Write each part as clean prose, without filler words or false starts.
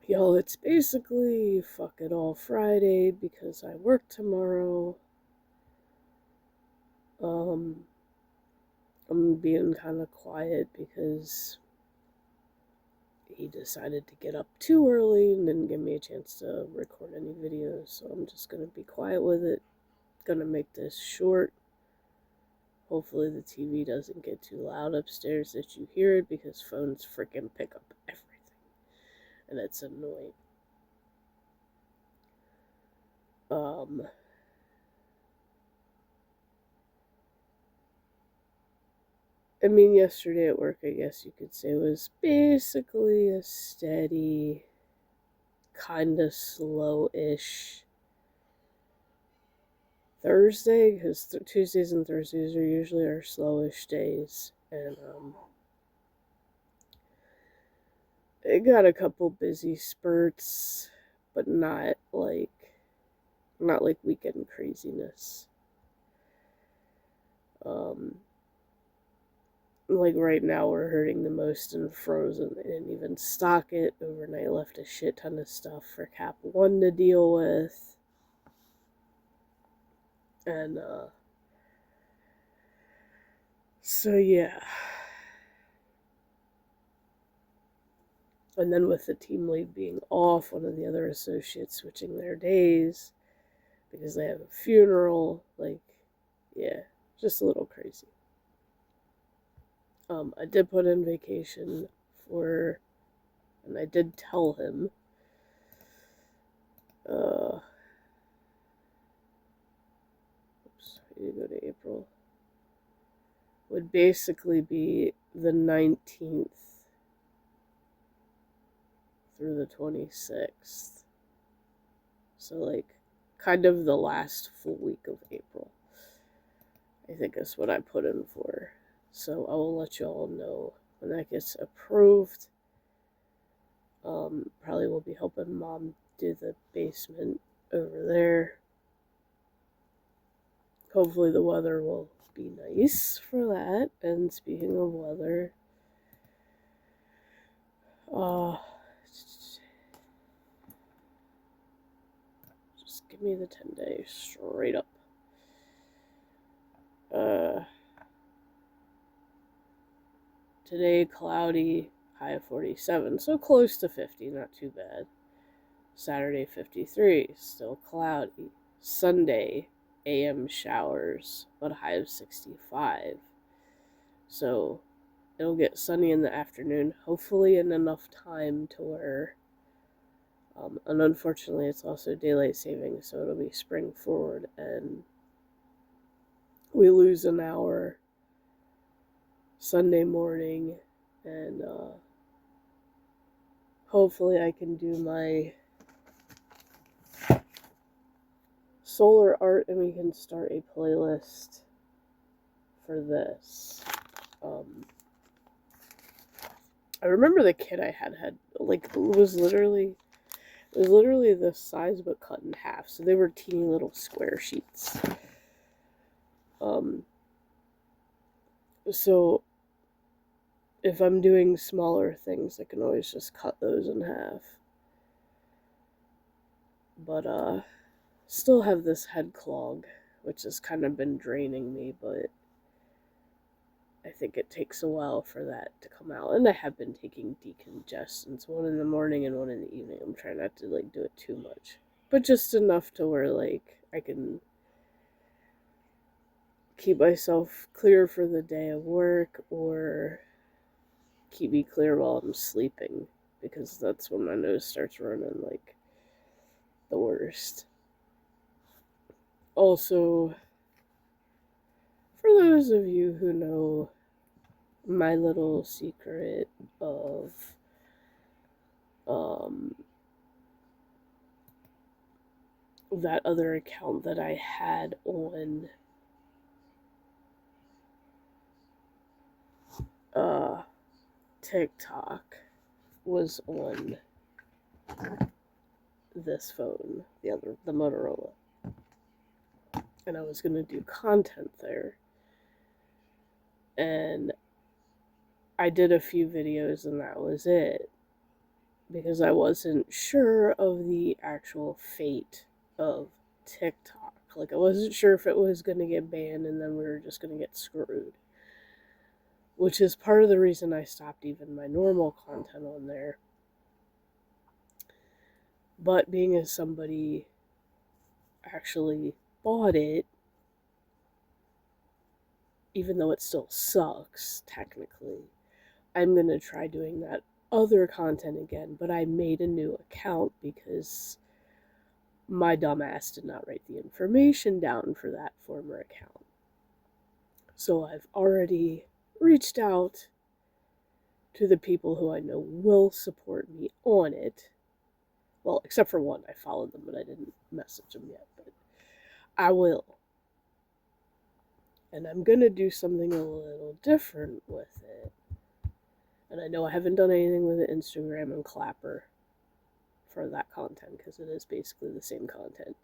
Y'all, it's basically fuck it all Friday because I work tomorrow. Um, I'm being kind of quiet because he decided to get up too early and didn't give me a chance to record any videos, so I'm just gonna be quiet with it. Gonna make this short. Hopefully the TV doesn't get too loud upstairs that you hear it because phones freaking pick up everything. And it's annoying. Um, I mean, yesterday at work, I guess you could say, was basically a steady, kind of slow-ish Thursday, because Tuesdays and Thursdays are usually our slowish days, and it got a couple busy spurts, but not like weekend craziness. Um, like right now, we're hurting the most in Frozen. They didn't even stock it overnight. Left a shit ton of stuff for Cap One to deal with, and so yeah. And then with the team lead being off, one of the other associates switching their days because they have a funeral, yeah, just a little crazy. I did put in vacation for, and I did tell him, oops, I need to go to April, would basically be the 19th through the 26th. So, kind of the last full week of April, I think is what I put in for. So I will let you all know when that gets approved. Probably will be helping Mom do the basement over there. Hopefully the weather will be nice for that. And speaking of weather, just give me the 10-day straight up. Today cloudy, high of 47, so close to 50, not too bad. Saturday 53, still cloudy. Sunday AM showers, but high of 65. So it'll get sunny in the afternoon, hopefully in enough time to where, and unfortunately it's also daylight saving, so it'll be spring forward, and we lose an hour Sunday morning, and hopefully I can do my solar art and we can start a playlist for this. I remember the kit I had it was literally the size but cut in half, so they were teeny little square sheets. So if I'm doing smaller things, I can always just cut those in half. But still have this head clog, which has kind of been draining me, but I think it takes a while for that to come out. And I have been taking decongestants, one in the morning and one in the evening. I'm trying not to do it too much, but just enough to where I can keep myself clear for the day of work or keep me clear while I'm sleeping, because that's when my nose starts running like the worst. Also, for those of you who know my little secret of that other account that I had on TikTok was on this phone, the Motorola, and I was gonna do content there, and I did a few videos and that was it. because I wasn't sure of the actual fate of TikTok. Like, I wasn't sure if it was going to get banned and then we were just going to get screwed. Which is part of the reason I stopped even my normal content on there. But being as somebody actually bought it, even though it still sucks, technically, I'm going to try doing that other content again. But I made a new account because my dumbass did not write the information down for that former account. So I've already reached out to the people who I know will support me on it. Well, except for one. I followed them, but I didn't message them yet. But I will. And I'm going to do something a little different with it. And I know I haven't done anything with Instagram and Clapper for that content because it is basically the same content.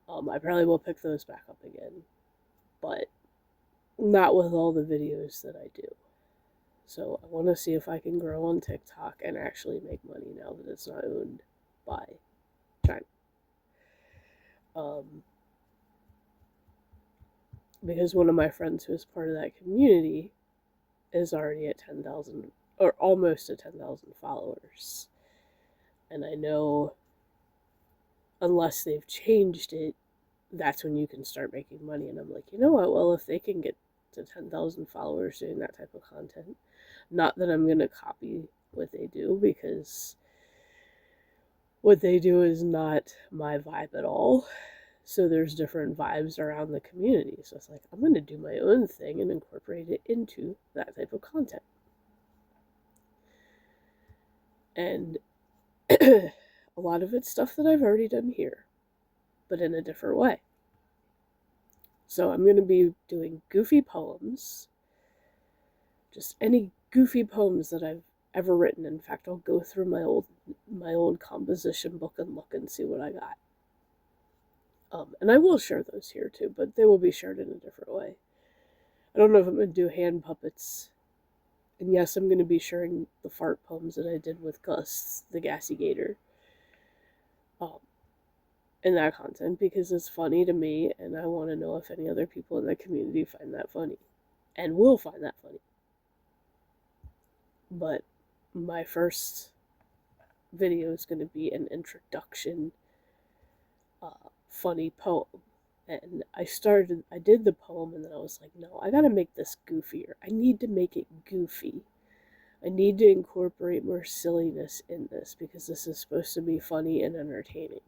I probably will pick those back up again, but not with all the videos that I do. So I want to see if I can grow on TikTok and actually make money now that it's not owned by China. Because one of my friends who is part of that community is already at 10,000 or almost at 10,000 followers. And I know unless they've changed it, that's when you can start making money. And I'm like, you know what? Well, if they can get to 10,000 followers doing that type of content, not that I'm going to copy what they do, because what they do is not my vibe at all. So there's different vibes around the community. So it's like, I'm going to do my own thing and incorporate it into that type of content. And a lot of it's stuff that I've already done here, but in a different way. So I'm going to be doing goofy poems. Just any goofy poems that I've ever written. In fact, I'll go through my old composition book and look and see what I got. And I will share those here too, but they will be shared in a different way. I don't know if I'm going to do hand puppets. And yes, I'm going to be sharing the fart poems that I did with Gus, the Gassy Gator, in that content, because it's funny to me, and I want to know if any other people in the community find that funny, and will find that funny. But my first video is going to be an introduction funny poem. And I did the poem, and then I was like, no, I gotta make this goofier. I need to make it goofy. I need to incorporate more silliness in this, because this is supposed to be funny and entertaining.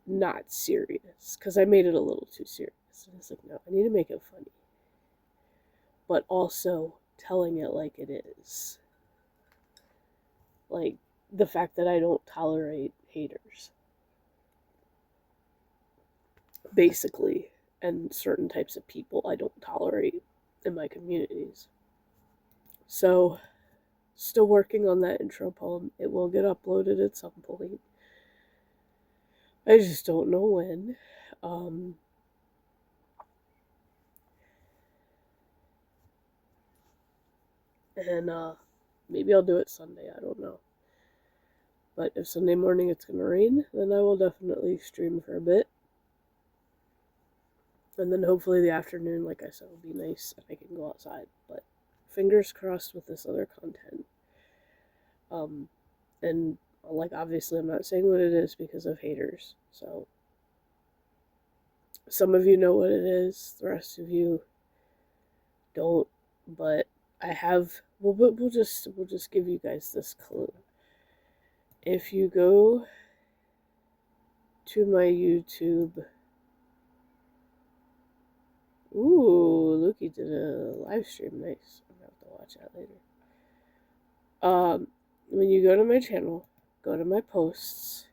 Not serious, because I made it a little too serious. And I was like, no, I need to make it funny. But also telling it like it is. Like, the fact that I don't tolerate haters. Basically, and certain types of people I don't tolerate in my communities. So, still working on that intro poem. It will get uploaded at some point. I just don't know when. And maybe I'll do it Sunday. I don't know. But if Sunday morning it's going to rain, then I will definitely stream for a bit. And then hopefully the afternoon, like I said, will be nice and I can go outside. But fingers crossed with this other content. And like, obviously I'm not saying what it is because of haters. So some of you know what it is, the rest of you don't. But I have, we'll just give you guys this clue. If you go to my YouTube, ooh, Lukey did a live stream, nice. I'm gonna have to watch that later. When you go to my channel, go to my posts.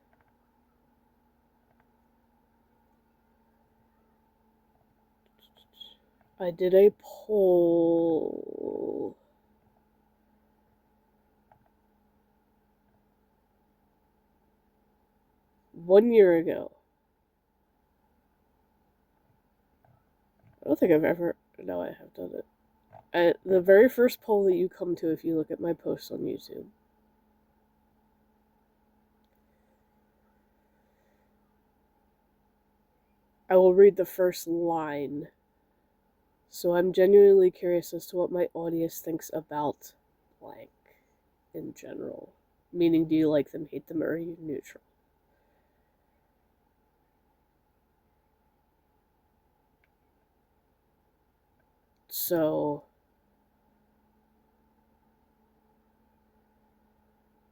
I did a poll. One year ago. I don't think I've ever, no, I have done it. The very first poll that you come to if you look at my posts on YouTube I will read the first line. So I'm genuinely curious as to what my audience thinks about blank in general. Meaning, do you like them, hate them, or are you neutral? So,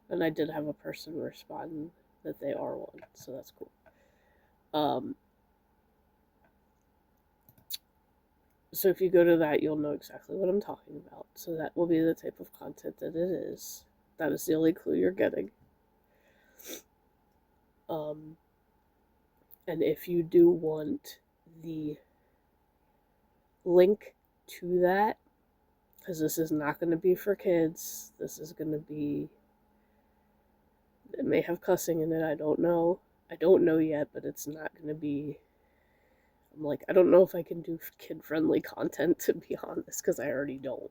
and I did have a person respond that they are one, so that's cool. So if you go to that, you'll know exactly what I'm talking about. So that will be the type of content that it is. That is the only clue you're getting. And if you do want the link to that, because this is not going to be for kids, this is going to be, it may have cussing in it, I don't know. I don't know yet, but it's not going to be, I'm like, I don't know if I can do kid-friendly content, to be honest, because I already don't.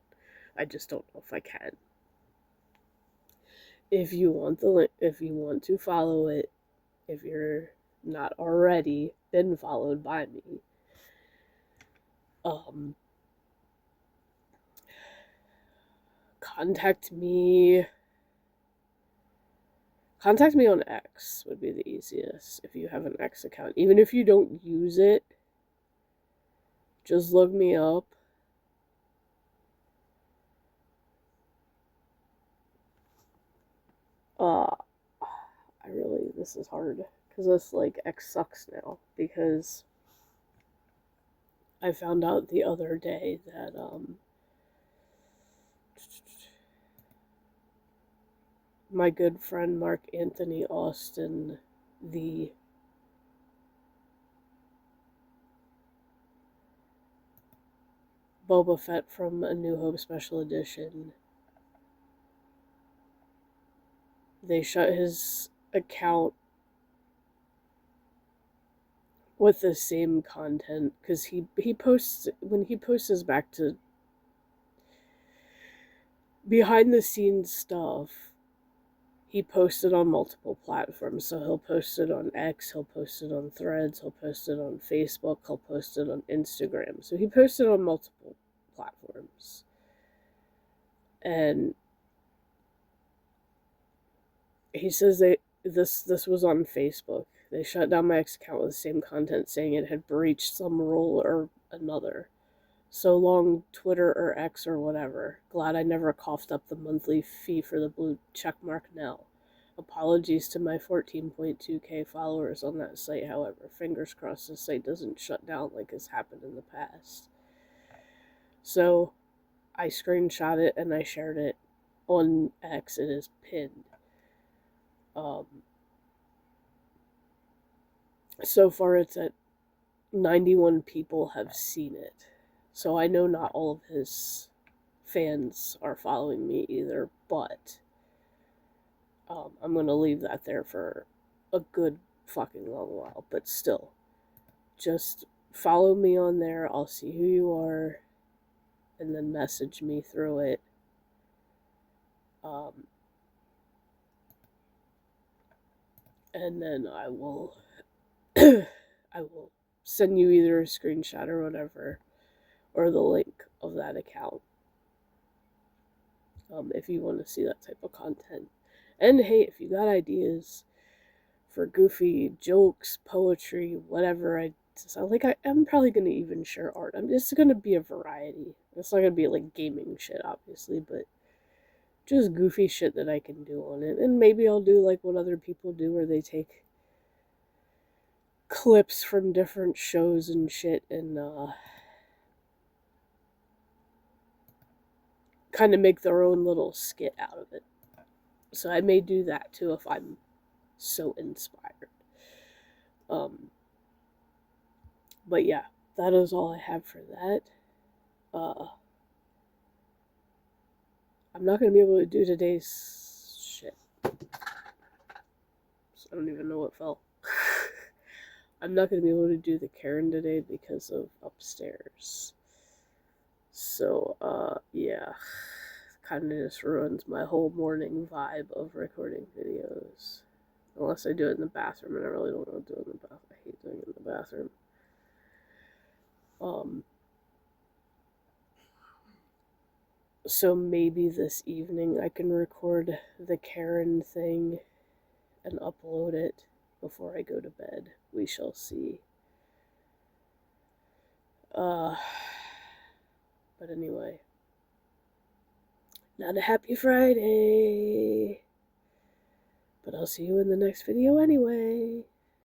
I just don't know if I can. If you want the link, if you want to follow it, if you're not already been followed by me, contact me. Contact me on X would be the easiest if you have an X account. Even if you don't use it, just look me up. This is hard because this like X sucks now because I found out the other day that my good friend Mark Anthony Austin, the Boba Fett from A New Hope Special Edition, they shut his account with the same content because he posts, when he posts back to behind the scenes stuff, he posted on multiple platforms. So he'll post it on X, he'll post it on Threads, he'll post it on Facebook, he'll post it on Instagram. So he posted on multiple platforms. And he says this was on Facebook. They shut down my X account with the same content, saying it had breached some rule or another. So long, Twitter or X or whatever. Glad I never coughed up the monthly fee for the blue checkmark now. Apologies to my 14.2k followers on that site, however. Fingers crossed the site doesn't shut down like has happened in the past. So, I screenshot it and I shared it on X. It is pinned. So far it's at 91 people have seen it. So I know not all of his fans are following me either, but I'm going to leave that there for a good fucking long while. But still, just follow me on there. I'll see who you are, and then message me through it. And then I will I will send you either a screenshot or whatever, or the link of that account, if you want to see that type of content. And hey, if you got ideas for goofy jokes, poetry, whatever, I'm probably gonna even share art. It's gonna be a variety. It's not gonna be like gaming shit, obviously, but just goofy shit that I can do on it. And maybe I'll do like what other people do, where they take clips from different shows and shit and kind of make their own little skit out of it. So I may do that too if I'm so inspired. But yeah, that is all I have for that. I'm not gonna be able to do today's shit. I don't even know what fell. I'm not gonna be able to do the Karen today because of upstairs. So, yeah. Kind of just ruins my whole morning vibe of recording videos. Unless I do it in the bathroom, and I really don't want to do it in the bathroom. I hate doing it in the bathroom. So maybe this evening I can record the Karen thing and upload it before I go to bed. We shall see. But anyway. Not a happy Friday. But I'll see you in the next video anyway.